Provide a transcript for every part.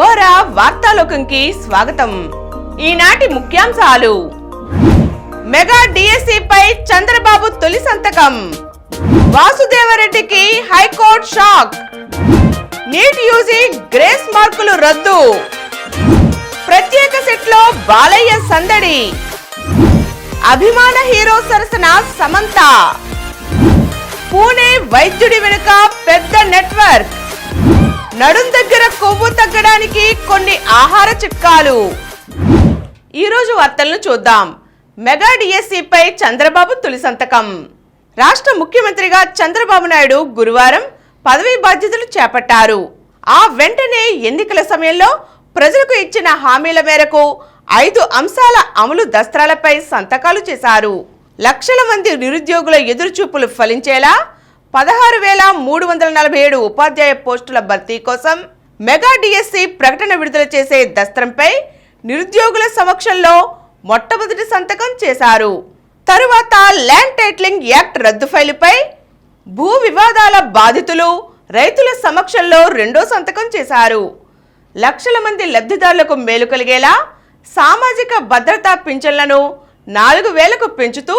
ఘోర వార్తాలోకంకి స్వాగతం. ఈనాటి ముఖ్యాంశాలు: మెగా డిఎస్సి పై చంద్రబాబు తొలి సంతకం, వాసుదేవరెడ్డికి high court shock, NEET UG grace మార్కులు రద్దు, ప్రత్యేక సెట్లో బాలయ్య సందడి, అభిమాన హీరో సరసన సమంత, పూణే వైద్యుడి వెనుక పెద్ద నెట్వర్క్, నడుం దగ్గర కొవ్వు తగ్గడానికి కొన్ని ఆహార చిట్కాలు. ఈరోజు వార్తలను చూద్దాం. మెగా డిఎస్సి పై చంద్రబాబు తొలి సంతకం. రాష్ట్ర ముఖ్యమంత్రిగా చంద్రబాబు నాయుడు గురువారం పదవీ బాధ్యతలు చేపట్టారు. ఆ వెంటనే ఎన్నికల సమయంలో ప్రజలకు ఇచ్చిన హామీల మేరకు 5 అంశాల అమలు దస్త్రాలపై సంతకాలు చేశారు. లక్షల మంది నిరుద్యోగుల ఎదురుచూపులు ఫలించేలా 16,347 ఉపాధ్యాయ పోస్టుల భర్తీ కోసం మెగా డిఎస్సి ప్రకటన విడుదల చేసే దస్త్రంపై నిరుద్యోగుల సమక్షంలో మొట్టమొదటి సంతకం చేశారు. తరువాత ల్యాండ్ టైటిలింగ్ యాక్ట్ రద్దు ఫైలుపై భూ వివాదాల బాధితులు, రైతుల సమక్షంలో రెండో సంతకం చేశారు. లక్షల మంది లబ్ధిదారులకు మేలు కలిగేలా సామాజిక భద్రతా పింఛన్లను 4,000కు పెంచుతూ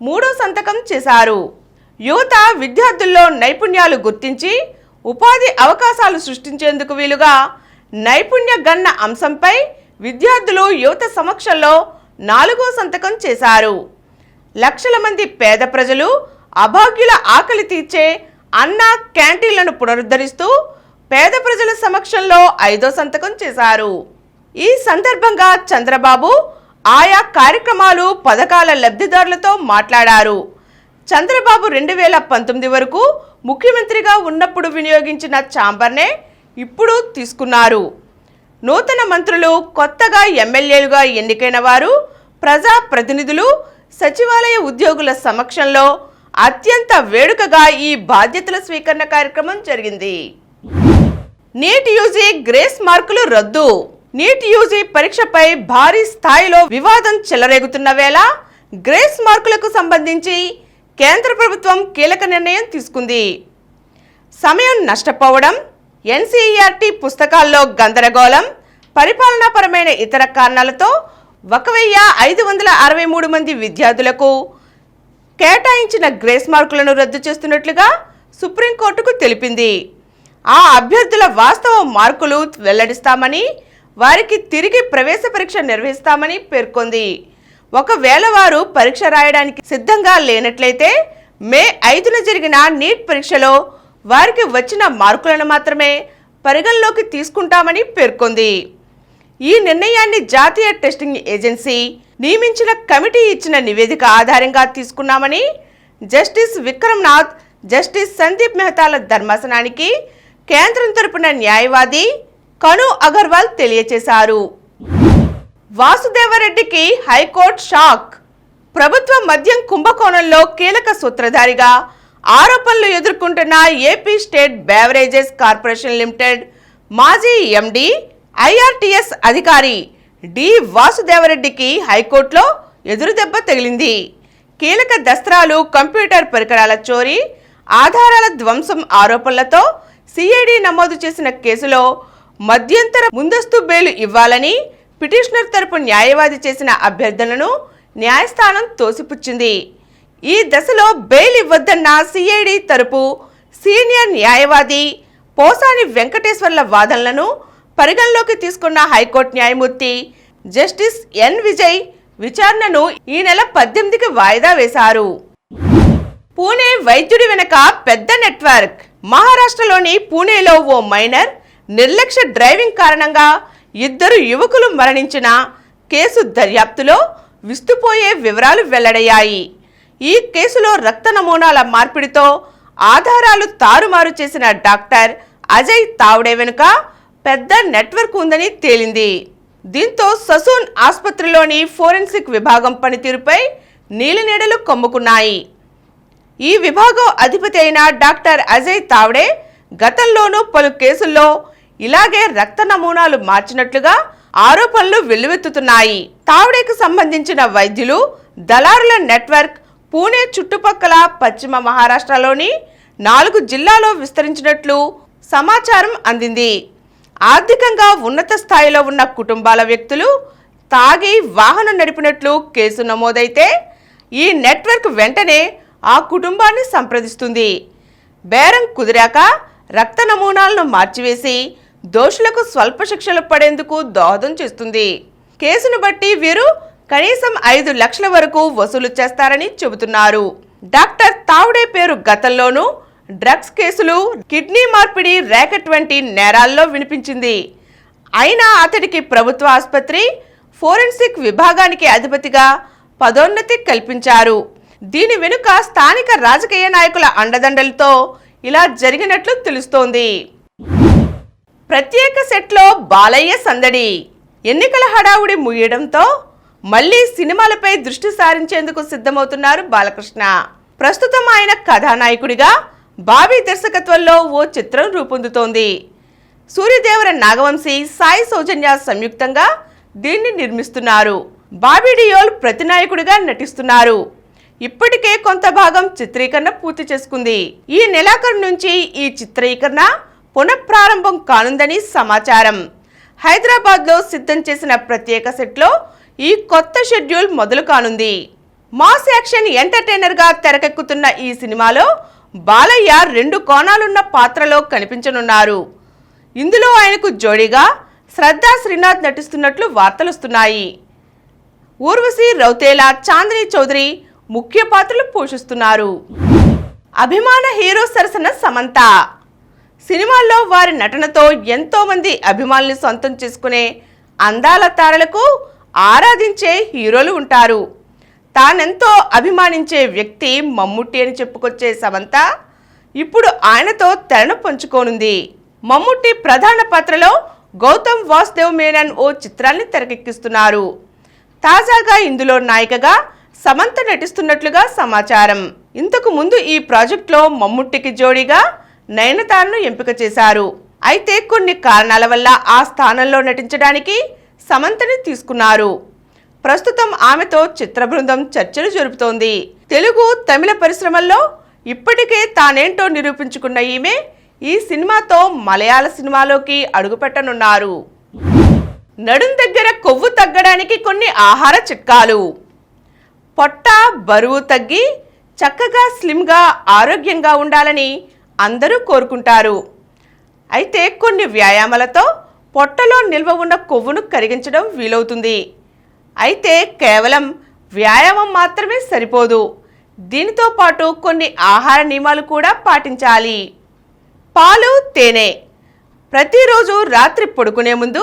మూడో సంతకం చేశారు. యువత విద్యార్థుల్లో నైపుణ్యాలు గుర్తించి ఉపాధి అవకాశాలు సృష్టించేందుకు వీలుగా నైపుణ్య గణన అంశంపై విద్యార్థులు యువత సమక్షంలో 4వ సంతకం చేశారు. లక్షల మంది పేద ప్రజలు, అభాగ్యుల ఆకలి తీర్చే అన్న క్యాంటీన్లను పునరుద్ధరిస్తూ పేద ప్రజల సమక్షంలో 5వ సంతకం చేశారు. ఈ సందర్భంగా చంద్రబాబు ఆయా కార్యక్రమాలు, పథకాల లబ్ధిదారులతో మాట్లాడారు. చంద్రబాబు 2019 వరకు ముఖ్యమంత్రిగా ఉన్నప్పుడు వినియోగించిన ఛాంబర్నే ఇప్పుడు తీసుకున్నారు. నూతన మంత్రులు, కొత్తగా ఎమ్మెల్యేలుగా ఎన్నికైన వారు, ప్రజా ప్రతినిధులు, సచివాలయ ఉద్యోగుల సమక్షంలో అత్యంత వేడుకగా ఈ బాధ్యతల స్వీకరణ కార్యక్రమం జరిగింది. నీట్ యూజీ గ్రేస్ మార్కులు రద్దు. నీట్ యూజీ పరీక్షపై భారీ స్థాయిలో వివాదం చెలరేగుతున్న వేళ గ్రేస్ మార్కులకు సంబంధించి కేంద్ర ప్రభుత్వం కీలక నిర్ణయం తీసుకుంది. సమయం నష్టపోవడం, ఎన్సీఈఆర్టీ పుస్తకాల్లో గందరగోళం, పరిపాలనాపరమైన ఇతర కారణాలతో 1,563 మంది విద్యార్థులకు కేటాయించిన గ్రేస్ మార్కులను రద్దు చేస్తున్నట్లుగా సుప్రీంకోర్టుకు తెలిపింది. ఆ అభ్యర్థుల వాస్తవ మార్కులు వెల్లడిస్తామని, వారికి తిరిగి ప్రవేశ పరీక్ష నిర్వహిస్తామని పేర్కొంది. ఒకవేళ వారు పరీక్ష రాయడానికి సిద్ధంగా లేనట్లయితే మే 5న జరిగిన నీట్ పరీక్షలో వారికి వచ్చిన మార్కులను మాత్రమే పరిగణలోకి తీసుకుంటామని పేర్కొంది. ఈ నిర్ణయాన్ని జాతీయ టెస్టింగ్ ఏజెన్సీ నియమించిన కమిటీ ఇచ్చిన నివేదిక ఆధారంగా తీసుకున్నామని జస్టిస్ విక్రమ్నాథ్, జస్టిస్ సందీప్ మెహతాల ధర్మాసనానికి కేంద్రం తరపున న్యాయవాది కను అగర్వాల్ తెలియజేశారు. వాసుదేవరెడ్డికి హైకోర్టు షాక్. ప్రభుత్వ మద్యం కుంభకోణంలో కీలక సూత్రధారిగా ఆరోపణలు ఎదుర్కొంటున్న AP state beverages corporation limited మాజీ ఎండి, ఐఆర్టీఎస్ అధికారి డి వాసుదేవరెడ్డికి హైకోర్టులో ఎదురుదెబ్బ తగిలింది. కీలక దస్త్రాలు, కంప్యూటర్ పరికరాల చోరీ, ఆధారాల ధ్వంసం ఆరోపణలతో సిఐడి నమోదు చేసిన కేసులో మధ్యంతర ముందస్తు బెయిల్ ఇవ్వాలని పిటిషనర్ తరపు న్యాయవాది చేసిన అభ్యర్థనను న్యాయస్థానం తోసిపుచ్చింది. ఈ దశలో బెయిల్ ఇవ్వద్దన్న సిఐడి తరపు సీనియర్ న్యాయవాది పోసాని వెంకటేశ్వర్ల వాదనలను పరిగణలోకి తీసుకున్న హైకోర్టు న్యాయమూర్తి జస్టిస్ ఎన్ విజయ్ విచారణను ఈ నెల 18కి వాయిదా వేశారు. పూణే వైద్యుడి వెనక పెద్ద నెట్వర్క్. మహారాష్ట్రలోని పూణేలో ఓ మైనర్ నిర్లక్ష్య డ్రైవింగ్ కారణంగా 2 యువకులు మరణించిన కేసు దర్యాప్తులో విస్తుపోయే వివరాలు వెల్లడయ్యాయి. ఈ కేసులో రక్త నమూనాల మార్పిడితో ఆధారాలు తారుమారు చేసిన డాక్టర్ అజయ్ తావ్డే వెనుక పెద్ద నెట్వర్క్ ఉందని తేలింది. దీంతో ససూన్ ఆసుపత్రిలోని ఫోరెన్సిక్ విభాగం పనితీరుపై నీలినీడలు కమ్ముకున్నాయి. ఈ విభాగం అధిపతి అయిన డాక్టర్ అజయ్ తావ్డే గతంలోనూ పలు కేసుల్లో ఇలాగే రక్త నమూనాలు మార్చినట్లుగా ఆరోపణలు వెల్లువెత్తుతున్నాయి. తావ్డేకు సంబంధించిన వైద్యులు, దళారుల నెట్వర్క్ పూణే చుట్టుపక్కల పశ్చిమ మహారాష్ట్రలోని 4 జిల్లాల్లో విస్తరించినట్లు సమాచారం అందింది. ఆర్థికంగా ఉన్నత స్థాయిలో ఉన్న కుటుంబాల వ్యక్తులు తాగి వాహనం నడిపినట్లు కేసు నమోదైతే ఈ నెట్వర్క్ వెంటనే ఆ కుటుంబాన్ని సంప్రదిస్తుంది. బేరం కుదిరాక రక్త నమూనాలను మార్చివేసి దోషులకు స్వల్ప శిక్షలు పడేందుకు దోహదం చేస్తుంది. కేసును బట్టి వీరు కనీసం 5 లక్షల వరకు వసూలు చేస్తారని చెబుతున్నారు. డాక్టర్ తావుడే పేరు గతంలోనూ డ్రగ్స్ కేసులు, కిడ్నీ మార్పిడి, ర్యాకెట్ వంటి నేరాల్లో వినిపించింది. అయినా అతడికి ప్రభుత్వ ఆసుపత్రి ఫోరెన్సిక్ విభాగానికి అధిపతిగా పదోన్నతి కల్పించారు. దీని వెనుక స్థానిక రాజకీయ నాయకుల అండదండలతో ఇలా జరిగినట్లు తెలుస్తోంది. ప్రత్యేక సెట్లో బాలయ్య సందడి. ఎన్నికల హడావుడి ముగియడంతో మళ్లీ సినిమాలపై దృష్టి సారించేందుకు సిద్ధమవుతున్నారు బాలకృష్ణ. ప్రస్తుతం ఆయన కథానాయకుడిగా బాబీ దర్శకత్వంలో ఓ చిత్రం రూపొందుతోంది. సూర్యదేవర నాగవంశీ, సాయి సౌజన్య సంయుక్తంగా దీన్ని నిర్మిస్తున్నారు. బాబీ డియోల్ ప్రతినాయకుడిగా నటిస్తున్నారు. ఇప్పటికే కొంత భాగం చిత్రీకరణ పూర్తి చేసుకుంది. ఈ నెలాఖరు నుంచి ఈ చిత్రీకరణ పునఃప్రారంభం కానుందని సమాచారం. హైదరాబాద్లో సిద్ధం చేసిన ప్రత్యేక సెట్లో ఈ కొత్త షెడ్యూల్ మొదలు కానుంది. మాస్ యాక్షన్ ఎంటర్టైనర్గా తెరకెక్కుతున్న ఈ సినిమాలో బాలయ్య 2 కోణాలున్న పాత్రలో కనిపించనున్నారు. ఇందులో ఆయనకు జోడీగా శ్రద్ధా శ్రీనాథ్ నటిస్తున్నట్లు వార్తలొస్తున్నాయి. ఊర్వశి రౌతేలా, చాందిని చౌదరి ముఖ్య పాత్రలు పోషిస్తున్నారు. అభిమాన హీరో సరసన సమంత. సినిమాల్లో వారి నటనతో ఎంతో మంది అభిమానుల్ని సొంతం చేసుకునే అందాల తారలకు ఆరాధించే హీరోలు ఉంటారు. తానెంతో అభిమానించే వ్యక్తి మమ్ముట్టి అని చెప్పుకొచ్చే సమంత ఇప్పుడు ఆయనతో తెరను పంచుకోనుంది. మమ్ముట్టి ప్రధాన పాత్రలో గౌతమ్ వాసుదేవ్ మేనన్ ఓ చిత్రాన్ని తెరకెక్కిస్తున్నారు. తాజాగా ఇందులో నాయికగా సమంత నటిస్తున్నట్లుగా సమాచారం. ఇంతకు ముందు ఈ ప్రాజెక్టులో మమ్ముట్టికి జోడీగా నయనతారను ఎంపిక చేశారు. అయితే కొన్ని కారణాల వల్ల ఆ స్థానంలో నటించడానికి సమంతని తీసుకున్నారు. ప్రస్తుతం ఆమెతో చిత్ర బృందం చర్చలు జరుపుతోంది. తెలుగు, తమిళ పరిశ్రమల్లో ఇప్పటికే తానేంటో నిరూపించుకున్న ఈమె ఈ సినిమాతో మలయాళ సినిమాలోకి అడుగుపెట్టనున్నారు. నడుం దగ్గర కొవ్వు తగ్గడానికి కొన్ని ఆహార చిట్కాలు. పొట్ట బరువు తగ్గి చక్కగా స్లిమ్గా ఆరోగ్యంగా ఉండాలని అందరూ కోరుకుంటారు. అయితే కొన్ని వ్యాయామాలతో పొట్టలో నిల్వ ఉన్న కొవ్వును కరిగించడం వీలవుతుంది. అయితే కేవలం వ్యాయామం మాత్రమే సరిపోదు. దీనితో పాటు కొన్ని ఆహార నియమాలు కూడా పాటించాలి. పాలు, తేనె. ప్రతిరోజు రాత్రి పడుకునే ముందు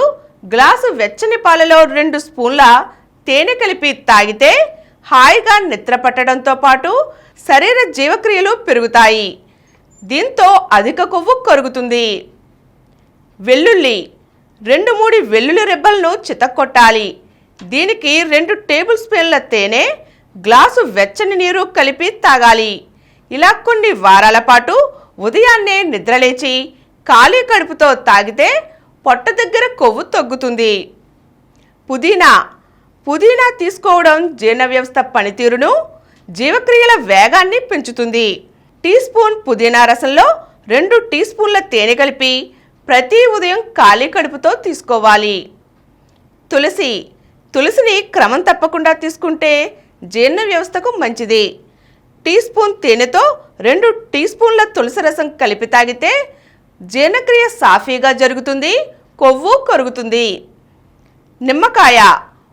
గ్లాసు వెచ్చని పాలలో 2 స్పూన్ల తేనె కలిపి తాగితే హాయిగా నిద్ర పట్టడంతో పాటు శరీర జీవక్రియలు పెరుగుతాయి. దీంతో అధిక కొవ్వు కరుగుతుంది. వెల్లుల్లి. 2-3 వెల్లుల్లి రెబ్బలను చితక్కొట్టాలి. దీనికి 2 టేబుల్ స్పూన్ల తేనె, గ్లాసు వెచ్చని నీరు కలిపి తాగాలి. ఇలా కొన్ని వారాల పాటు ఉదయాన్నే నిద్రలేచి ఖాళీ కడుపుతో తాగితే పొట్ట దగ్గర కొవ్వు తగ్గుతుంది. పుదీనా. పుదీనా తీసుకోవడం జీర్ణ వ్యవస్థ పనితీరును, జీవక్రియల వేగాన్ని పెంచుతుంది. టీ స్పూన్ పుదీనా రసంలో 2 టీ స్పూన్ల తేనె కలిపి ప్రతి ఉదయం ఖాళీ కడుపుతో తీసుకోవాలి. తులసి. తులసిని క్రమం తప్పకుండా తీసుకుంటే జీర్ణ వ్యవస్థకు మంచిది. టీ స్పూన్ తేనెతో 2 టీ స్పూన్ల తులసి రసం కలిపి తాగితే జీర్ణక్రియ సాఫీగా జరుగుతుంది, కొవ్వు కరుగుతుంది. నిమ్మకాయ.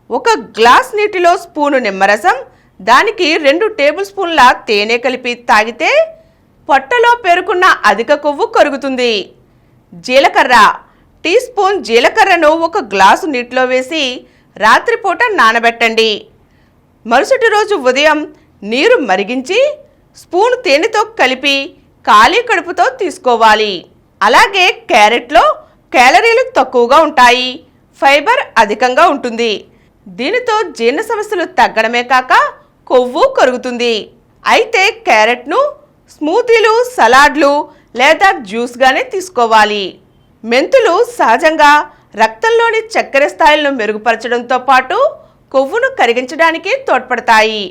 1 గ్లాస్ నీటిలో స్పూను నిమ్మరసం, దానికి 2 టేబుల్ స్పూన్ల తేనె కలిపి తాగితే పొట్టలో పేరుకున్న అధిక కొవ్వు కరుగుతుంది. జీలకర్ర. టీ స్పూన్ జీలకర్రను 1 గ్లాసు నీటిలో వేసి రాత్రిపూట నానబెట్టండి. మరుసటి రోజు ఉదయం నీరు మరిగించి స్పూన్ తేనెతో కలిపి ఖాళీ కడుపుతో తీసుకోవాలి. అలాగే క్యారెట్లో క్యాలరీలు తక్కువగా ఉంటాయి, ఫైబర్ అధికంగా ఉంటుంది. దీనితో జీర్ణ సమస్యలు తగ్గడమే కాక కొవ్వు కరుగుతుంది. అయితే క్యారెట్ను స్మూతీలు, సలాడ్లు లేదా జ్యూస్గానే తీసుకోవాలి. మెంతులు సహజంగా రక్తంలోని చక్కెర స్థాయిలను మెరుగుపరచడంతో పాటు కొవ్వును కరిగించడానికి తోడ్పడతాయి.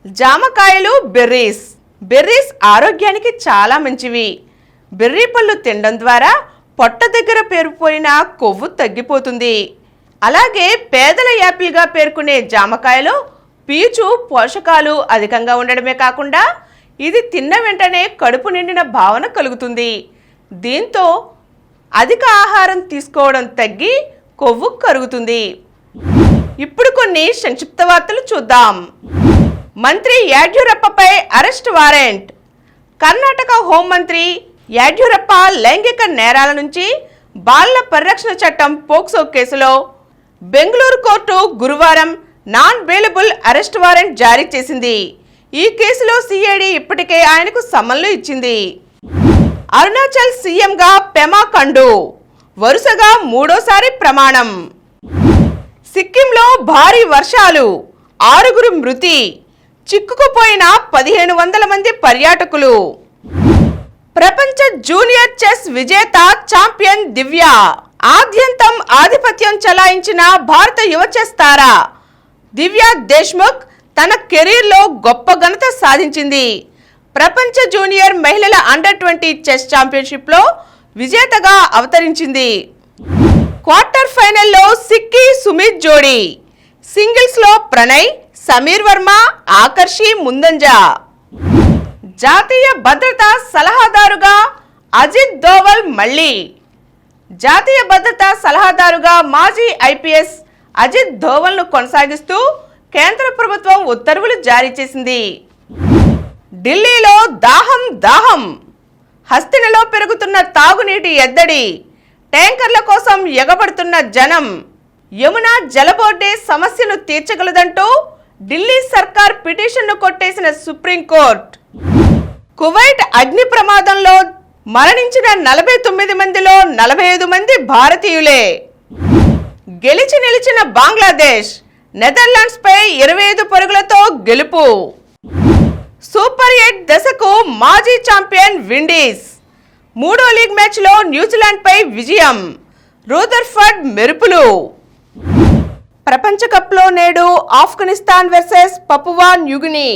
జామకాయలు, బెర్రీస్. బెర్రీస్ ఆరోగ్యానికి చాలా మంచివి. బెర్రీ పళ్ళు తినడం ద్వారా పొట్ట దగ్గర పేరుపోయిన కొవ్వు తగ్గిపోతుంది. అలాగే పేదల యాపిల్గా పేర్కొనే జామకాయలో పీచు, పోషకాలు అధికంగా ఉండడమే కాకుండా ఇది తిన్న వెంటనే కడుపు నిండిన భావన కలుగుతుంది. దీంతో అధిక ఆహారం తీసుకోవడం తగ్గి కొవ్వు కరుగుతుంది. ఇప్పుడు కొన్ని సంక్షిప్త వార్తలు చూద్దాం. మంత్రి యడ్యూరప్పపై అరెస్ట్ వారెంట్. కర్ణాటక హోంమంత్రి యడ్యూరప్ప లైంగిక నేరాల నుంచి బాలల పరిరక్షణ చట్టం పోక్సో కేసులో బెంగళూరు కోర్టు గురువారం నాన్ బెయిలబుల్ అరెస్ట్ వారెంట్ జారీ చేసింది. ఈ కేసులో సిఐడి ఇప్పటికే ఆయనకు సమన్లు ఇచ్చింది. అరుణాచల్ సీఎంగా పెమా ఖండు వరుసగా మూడోసారి ప్రమాణం. సిక్కింలో భారీ వర్షాలు, 6 మృతి, చిక్కుకుపోయిన 1500 మంది పర్యాటకులు. ప్రపంచ జూనియర్ చెస్ విజేత ఛాంపియన్ దివ్య ఆద్యంతం ఆధిపత్యం చెలాయించిన భారత యువ చెస్ తార దివ్య దేశ్ముఖ్ తన కెరీర్లో గొప్ప ఘనత సాధించింది. ప్రపంచ జూనియర్ మహిళల అండర్-20 చెస్ ఛాంపియన్షిప్లో విజేతగా అవతరించింది. క్వార్టర్ ఫైనల్లో సిక్కీ సుమిత్ జోడీ, సింగిల్స్లో ప్రణయ్, సమీర్ వర్మ, ఆకర్షి ముందంజ. జాతీయ భద్రతా సలహాదారుగా అజిత్ దోవల్ మళ్లీ. జాతీయ భద్రతా సలహాదారుగా మాజీ ఐపీఎస్ అజిత్ దోవల్ను కొనసాగిస్తూ కేంద్ర ప్రభుత్వం ఉత్తర్వులు జారీ చేసింది. ఢిల్లీలో దాహం. హస్తినలో పెరుగుతున్న తాగునీటి ఎద్దడి, ట్యాంకర్ల కోసం ఎగబడుతున్న జనం. యమునా జల బోర్డే సమస్యను తీర్చగలదంటూ ఢిల్లీ సర్కార్ పిటిషన్ను కొట్టేసిన సుప్రీంకోర్టు. కువైట్ అగ్ని ప్రమాదంలో మరణించిన 49 మందిలో 45 మంది భారతీయులే. గెలిచి నిలిచిన బంగ్లాదేశ్ నెదర్లాండ్స్ పై 25 పరుగులతో గెలుపు. సూపర్ 8 దశకు మాజీ ఛాంపియన్ విండీస్ 3వ లీగ్ మ్యాచ్లో న్యూజిలాండ్ పై విజయం. రూదర్ఫర్డ్ మెరుపులు. ప్రపంచ కప్లో నేడు Afghanistan versus Papua న్యూగిని,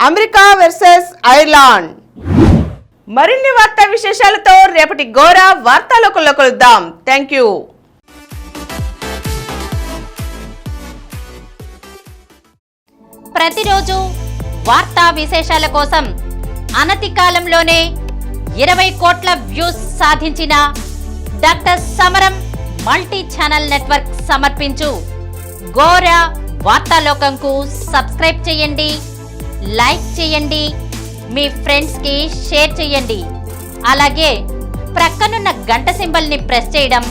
America versus Ireland. మరిన్ని వార్తా విశేషాలతో రేపటి గోరా వార్తాలోకంలో కలుద్దాం. Thank you. ప్రతిరోజు వార్తా విశేషాల కోసం అనతి కాలంలోనే 20 కోట్ల వ్యూస్ సాధించిన డాక్టర్ సమరం మల్టీ ఛానల్ నెట్వర్క్ సమర్పించు గోరా వార్తాలోకంకు సబ్స్క్రైబ్ చేయండి, లైక్ చేయండి, మీ ఫ్రెండ్స్కి షేర్ చేయండి. అలాగే ప్రక్కనున్న గంట సింబల్ని ప్రెస్ చేయడం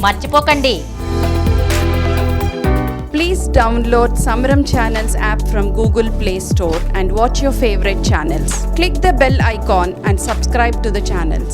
మర్చిపోకండి. Please download Samaram Channels app from Google Play Store and watch your favorite channels. Click the bell icon and subscribe to the channels.